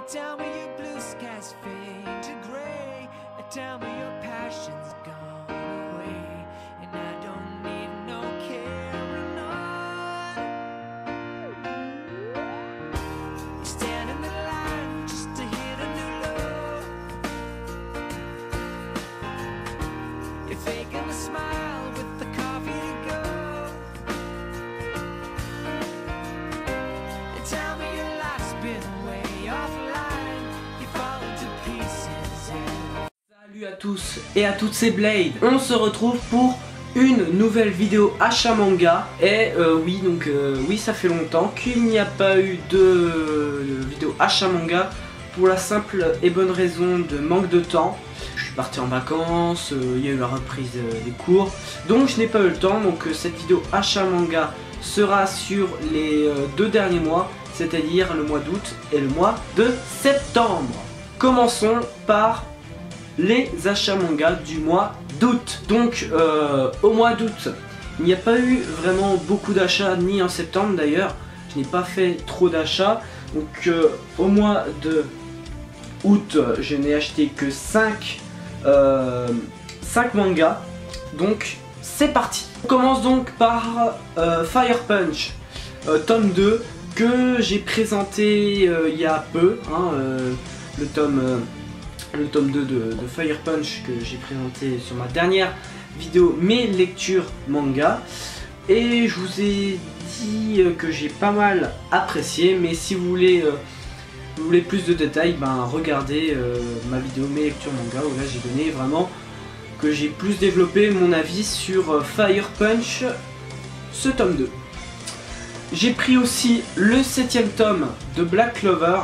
Tell me your blue skies fade to gray. Tell me your passion's gone away, and I don't need no carrying on. You stand in the line just to hit a new low. You're faking a smile with the coffee to go. And tell me your life's been way offline. You fallen to pieces and Salut à tous et à toutes ces Blades. On se retrouve pour une nouvelle vidéo achat manga. Et oui, ça fait longtemps qu'il n'y a pas eu de vidéo achat manga, pour la simple et bonne raison de manque de temps. Je suis parti en vacances, il y a eu la reprise des cours, donc je n'ai pas eu le temps. Donc cette vidéo achat manga sera sur les 2 derniers mois, c'est-à-dire le mois d'août et le mois de septembre. Commençons par les achats manga du mois d'août. Donc au mois d'août, il n'y a pas eu vraiment beaucoup d'achats, ni en septembre d'ailleurs. Je n'ai pas fait trop d'achats. Donc au mois de août, je n'ai acheté que 5 mangas. Donc c'est parti. On commence donc par Fire Punch tome 2, que j'ai présenté il y a peu, le tome 2 de Fire Punch que j'ai présenté sur ma dernière vidéo mes lectures manga, et je vous ai dit que j'ai pas mal apprécié. Mais si vous voulez plus de détails, regardez ma vidéo mes lectures manga, où là j'ai donné vraiment que j'ai plus développé mon avis sur Fire Punch, ce tome 2. J'ai pris aussi le 7ème tome de Black Clover.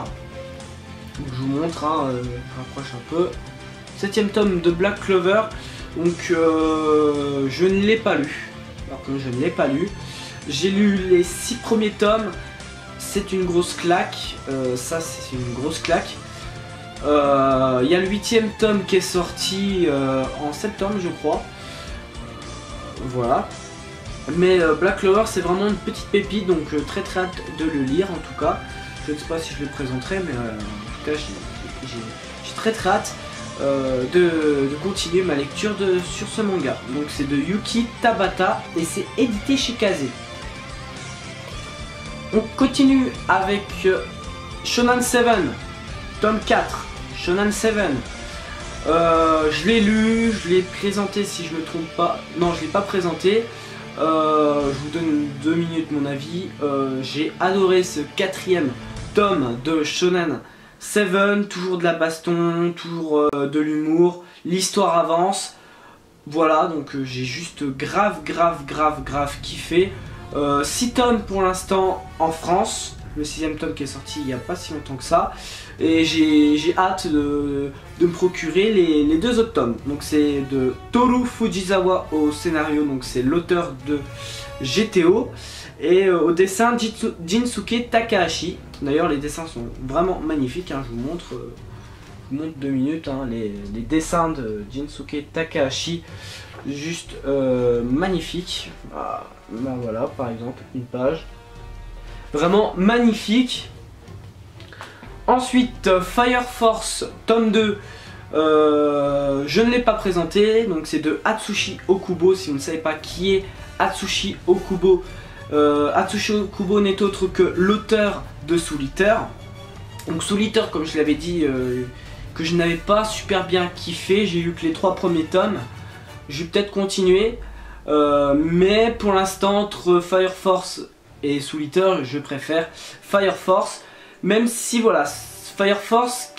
Je vous montre, je rapproche un peu. 7ème tome de Black Clover. Donc je ne l'ai pas lu. Par contre, je ne l'ai pas lu. J'ai lu les 6 premiers tomes. C'est une grosse claque. Ça, c'est une grosse claque. Il y a le 8ème tome qui est sorti en septembre, je crois. Voilà. Mais Black Clover, c'est vraiment une petite pépite. Donc très hâte de le lire en tout cas. Je ne sais pas si je le présenterai, mais en tout cas j'ai très hâte de continuer ma lecture sur ce manga. Donc c'est de Yuki Tabata et c'est édité chez Kazé. On continue avec Shonen 7, tome 4, Shonen 7. Je l'ai lu, je l'ai présenté si je ne me trompe pas. Non, je ne l'ai pas présenté. Je vous donne 2 minutes mon avis. J'ai adoré ce 4ème tome de Shonen 7, toujours de la baston, toujours de l'humour, l'histoire avance. Voilà, donc j'ai juste grave kiffé. 6 tomes pour l'instant en France, le 6ème tome qui est sorti il n'y a pas si longtemps que ça. Et j'ai hâte de me procurer les 2 autres tomes. Donc c'est de Toru Fujisawa au scénario, donc c'est l'auteur de GTO. Et au dessin Jinsuke Takahashi. D'ailleurs les dessins sont vraiment magnifiques, je vous montre 2 minutes, les dessins de Jinsuke Takahashi, juste magnifiques. Voilà, par exemple une page vraiment magnifique. Ensuite Fire Force tome 2, je ne l'ai pas présenté, donc c'est de Atsushi Okubo. Si vous ne savez pas qui est Atsushi Okubo, Atsushi Okubo n'est autre que l'auteur de Soul Eater. Donc Soul Eater, comme je l'avais dit, que je n'avais pas super bien kiffé. J'ai lu que les 3 premiers tomes. Je vais peut-être continuer, mais pour l'instant entre Fire Force et Soul Eater, je préfère Fire Force. Même si voilà, Fire Force,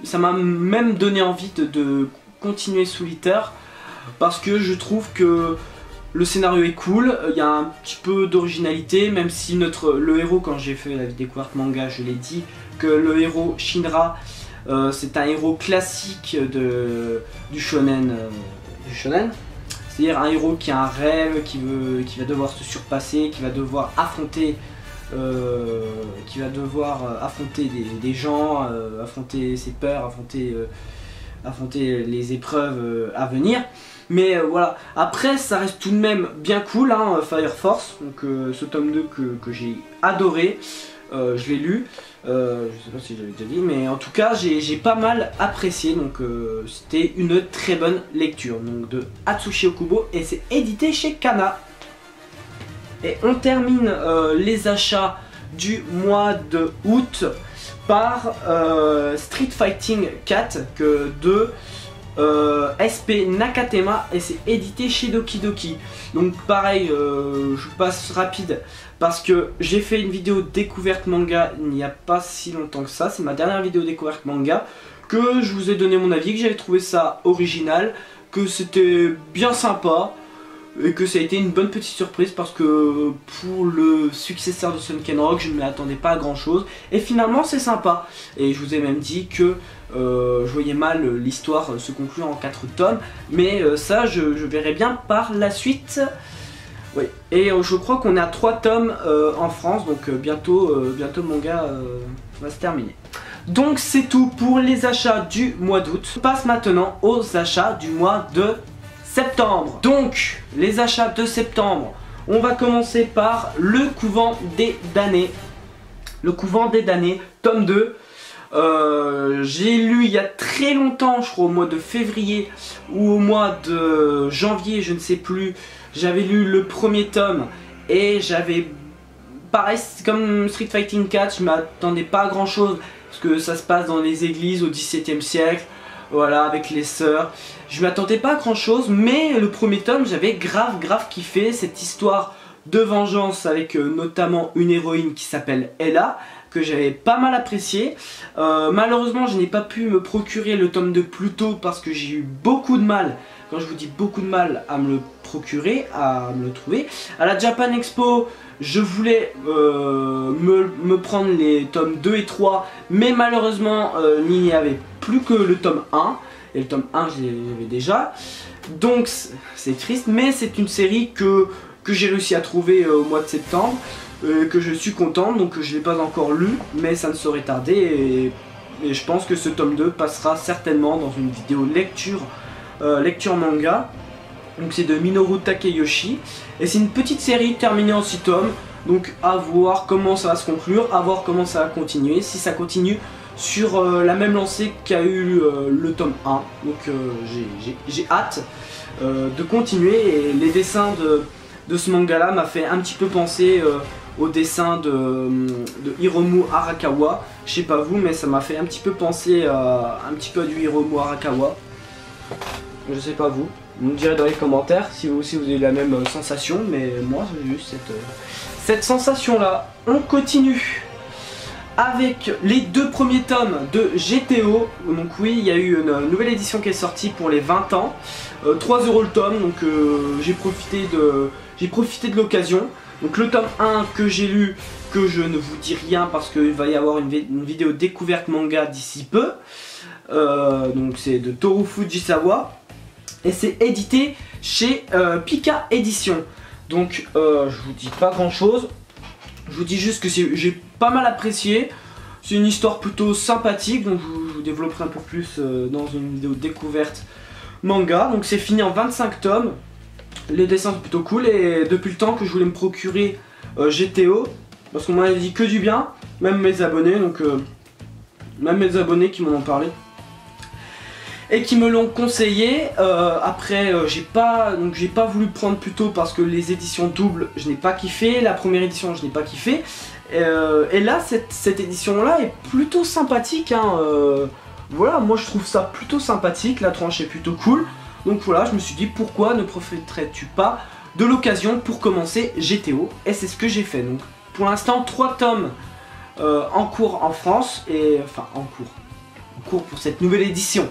ça m'a même donné envie de continuer Soul Eater, parce que je trouve que le scénario est cool, il y a un petit peu d'originalité, même si le héros, quand j'ai fait la découverte manga, je l'ai dit, que le héros Shinra, c'est un héros classique du shonen. C'est-à-dire un héros qui a un rêve, qui va devoir se surpasser, qui va devoir affronter des gens, affronter ses peurs, affronter les épreuves à venir. Mais voilà, après ça reste tout de même bien cool, Fire Force, donc ce tome 2 que j'ai adoré. je l'ai lu, je sais pas si j'avais déjà dit, mais en tout cas j'ai pas mal apprécié, donc c'était une très bonne lecture, donc de Atsushi Okubo, et c'est édité chez Kana. Et on termine les achats du mois de août par Street Fighting 4 de SP Nakatema, et c'est édité chez Doki Doki. Donc pareil, je passe rapide parce que j'ai fait une vidéo découverte manga il n'y a pas si longtemps que ça. C'est ma dernière vidéo découverte manga, que je vous ai donné mon avis, que j'avais trouvé ça original, que c'était bien sympa et que ça a été une bonne petite surprise, parce que pour le successeur de Sunken Rock je ne m'attendais pas à grand chose, et finalement c'est sympa. Et je vous ai même dit que je voyais mal l'histoire se conclure en 4 tomes, mais ça je verrai bien par la suite. Oui. Et je crois qu'on est à 3 tomes en France, donc bientôt le manga va se terminer. Donc c'est tout pour les achats du mois d'août. On passe maintenant aux achats du mois de septembre. Donc les achats de septembre, on va commencer par Le Couvent des Damnés. Le Couvent des Damnés, tome 2. J'ai lu il y a très longtemps, je crois au mois de février ou au mois de janvier, je ne sais plus. J'avais lu le premier tome et j'avais, pareil comme Street Fighting 4, je m'attendais pas à grand chose parce que ça se passe dans les églises au XVIIe siècle, voilà, avec les sœurs. Je m'attendais pas à grand chose, mais le premier tome j'avais grave kiffé cette histoire de vengeance avec notamment une héroïne qui s'appelle Ella, que j'avais pas mal apprécié. Malheureusement je n'ai pas pu me procurer le tome 2 plus tôt parce que j'ai eu beaucoup de mal, quand je vous dis beaucoup de mal, à me le procurer, à me le trouver. À la Japan Expo je voulais me prendre les tomes 2 et 3, mais malheureusement il n'y avait plus que le tome 1, et le tome 1 je l'avais déjà, donc c'est triste, mais c'est une série que j'ai réussi à trouver au mois de septembre, que je suis content, donc je ne l'ai pas encore lu, mais ça ne saurait tarder, et je pense que ce tome 2 passera certainement dans une vidéo lecture manga. Donc c'est de Minoru Takeyoshi, et c'est une petite série terminée en 6 tomes, donc à voir comment ça va se conclure, à voir comment ça va continuer, si ça continue sur la même lancée qu'a eu le tome 1, donc j'ai hâte de continuer, et les dessins de ce manga là m'a fait un petit peu penser au dessin de Hiromu Arakawa. Je sais pas vous, mais ça m'a fait un petit peu penser un petit peu à du Hiromu Arakawa. Je sais pas vous, vous me direz dans les commentaires si vous aussi vous avez la même sensation, mais moi j'ai eu cette sensation là. On continue avec les 2 premiers tomes de GTO. Donc oui, il y a eu une nouvelle édition qui est sortie pour les 20 ans. 3 € le tome, donc j'ai profité de l'occasion. Donc le tome 1 que j'ai lu, que je ne vous dis rien parce qu'il va y avoir une vidéo découverte manga d'ici peu. Donc c'est de Toru Fujisawa, et c'est édité chez Pika Édition. Donc je vous dis pas grand chose, je vous dis juste que j'ai pas mal apprécié. C'est une histoire plutôt sympathique, donc je vous développerai un peu plus dans une vidéo découverte manga. Donc c'est fini en 25 tomes. Les dessins sont plutôt cool, et depuis le temps que je voulais me procurer GTO, parce qu'on m'avait dit que du bien, même mes abonnés, donc même mes abonnés qui m'en ont parlé et qui me l'ont conseillé. Après j'ai pas voulu prendre plus tôt parce que les éditions doubles je n'ai pas kiffé, la première édition je n'ai pas kiffé, et là cette édition là est plutôt sympathique, hein, voilà, moi je trouve ça plutôt sympathique, la tranche est plutôt cool. Donc voilà, je me suis dit pourquoi ne profiterais-tu pas de l'occasion pour commencer GTO, et c'est ce que j'ai fait. Donc pour l'instant 3 tomes en cours en France, et enfin en cours pour cette nouvelle édition.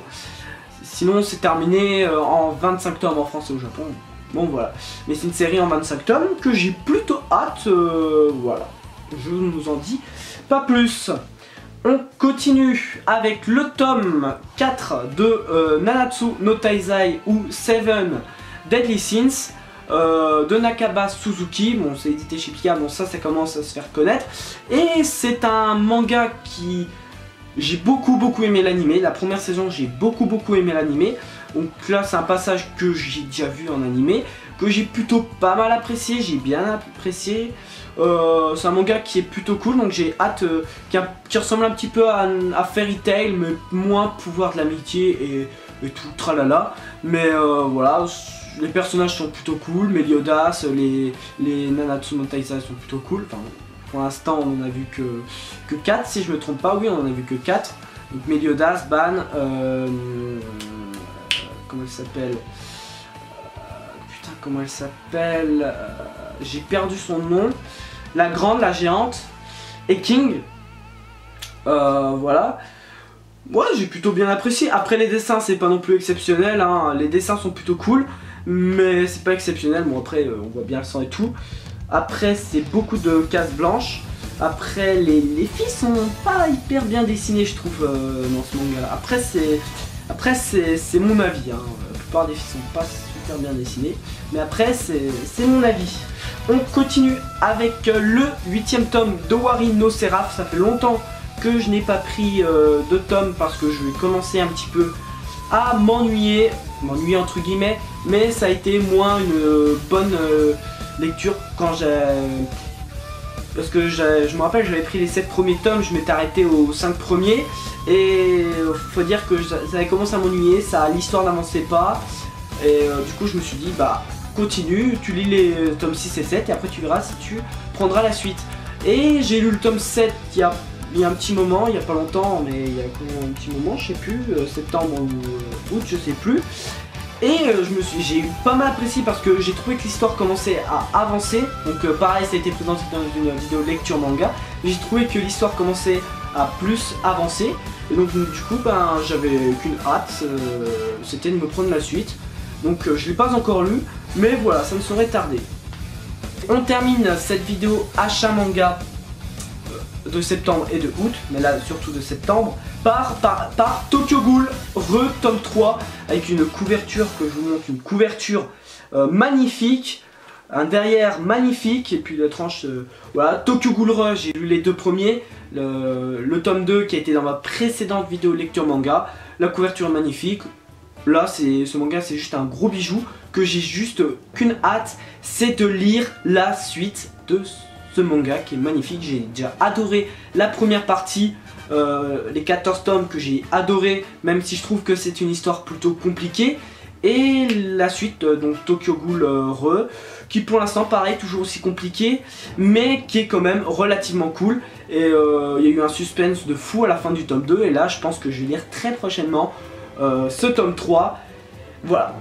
Sinon c'est terminé en 25 tomes en France et au Japon. Bon voilà, mais c'est une série en 25 tomes que j'ai plutôt hâte, voilà. Je ne vous en dis pas plus. On continue avec le tome 4 de Nanatsu no Taizai ou 7 Deadly Sins de Nakaba Suzuki. Bon, c'est édité chez Pika, bon ça commence à se faire connaître. Et c'est un manga qui... J'ai beaucoup aimé l'animé. La première saison j'ai beaucoup aimé l'animé. Donc là c'est un passage que j'ai déjà vu en animé. que j'ai plutôt pas mal apprécié, j'ai bien apprécié. C'est un manga qui est plutôt cool, donc j'ai hâte, qui ressemble un petit peu à Fairy Tail, mais moins pouvoir de l'amitié et tout tralala. Mais voilà, les personnages sont plutôt cool, Meliodas, les Nanatsu no Taizai sont plutôt cool. Enfin, pour l'instant on en a vu que 4 si je me trompe pas, oui on en a vu que 4. Donc Meliodas, Ban, comment elle s'appelle, putain comment elle s'appelle, j'ai perdu son nom. La grande, la géante, et King. Voilà. Ouais, j'ai plutôt bien apprécié. Après les dessins, c'est pas non plus exceptionnel, hein. Les dessins sont plutôt cool, mais c'est pas exceptionnel. Bon après, on voit bien le sang et tout. Après, c'est beaucoup de cases blanches. Après, les filles sont pas hyper bien dessinées, je trouve, dans ce manga. Après, c'est mon avis, hein. La plupart des filles sont pas super bien dessinées, mais après, c'est mon avis. On continue avec le 8ème tome d'Owari no Seraph. Ça fait longtemps que je n'ai pas pris de tome parce que je vais commencer un petit peu à m'ennuyer entre guillemets, mais ça a été moins une bonne lecture quand j'ai... Parce que je me rappelle, j'avais pris les 7 premiers tomes, je m'étais arrêté aux 5 premiers et faut dire que ça avait commencé à m'ennuyer, l'histoire n'avançait pas et du coup je me suis dit bah continue, tu lis les tomes 6 et 7 et après tu verras si tu prendras la suite. Et j'ai lu le tome 7 il y a un petit moment, il n'y a pas longtemps, mais il y a un petit moment, je sais plus, septembre ou août, je sais plus. Et j'ai eu pas mal apprécié parce que j'ai trouvé que l'histoire commençait à avancer. Donc pareil, ça a été présenté dans une vidéo lecture manga. J'ai trouvé que l'histoire commençait à plus avancer. Et donc du coup, ben, j'avais qu'une hâte, c'était de me prendre la suite. Donc je ne l'ai pas encore lu, mais voilà, ça ne saurait tarder. On termine cette vidéo achat manga de septembre et de août, mais là surtout de septembre, par Tokyo Ghoul tome 3, avec une couverture que je vous montre, une couverture magnifique, un derrière magnifique, et puis la tranche, voilà, Tokyo Ghoul j'ai lu les 2 premiers, le tome 2 qui a été dans ma précédente vidéo lecture manga, la couverture est magnifique. Là, ce manga, c'est juste un gros bijou que j'ai juste qu'une hâte, c'est de lire la suite de ce manga qui est magnifique. J'ai déjà adoré la première partie, les 14 tomes que j'ai adoré, même si je trouve que c'est une histoire plutôt compliquée. Et la suite, donc Tokyo Ghoul qui pour l'instant, pareil, toujours aussi compliqué, mais qui est quand même relativement cool. Et il y a eu un suspense de fou à la fin du tome 2, et là, je pense que je vais lire très prochainement ce tome 3. Voilà,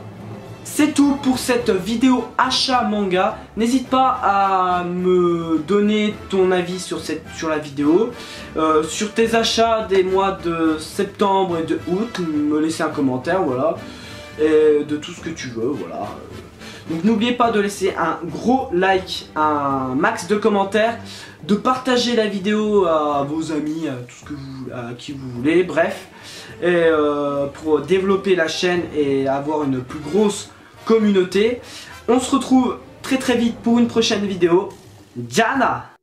c'est tout pour cette vidéo achat manga. N'hésite pas à me donner ton avis sur la vidéo, sur tes achats des mois de septembre et de août, me laisser un commentaire, voilà, et de tout ce que tu veux, voilà. Donc n'oubliez pas de laisser un gros like, un max de commentaires, de partager la vidéo à vos amis, à qui vous voulez, bref, et pour développer la chaîne et avoir une plus grosse communauté. On se retrouve très vite pour une prochaine vidéo. Diana!